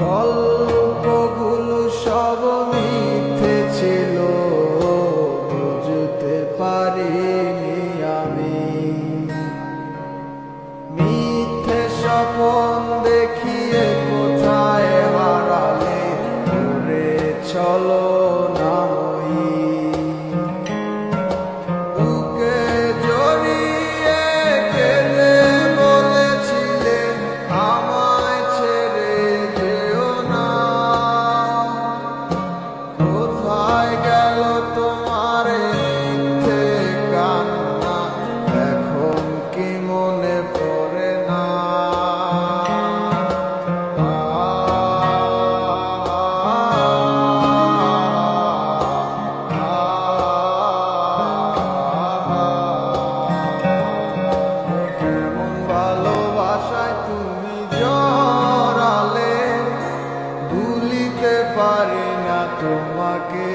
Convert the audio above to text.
গল্পগুলো সব মিথ্যে ছিল, বুঝতে পারিনি আমি। মিথ্যে স্বপন দেখিয়ে কোথায় হারালে ঘুরে চলো না মই। বুকে জড়িয়ে কেঁদে বলেছিলে আমায় ছেড়ে যেও না। কোথায় গেল তোমার মিথ্যে কান্না, এখন কি মনে পড়ে না? কেমন ভালোবাসায় তুমি জড়ালে, ভুলিতে পারি না তোমাকে।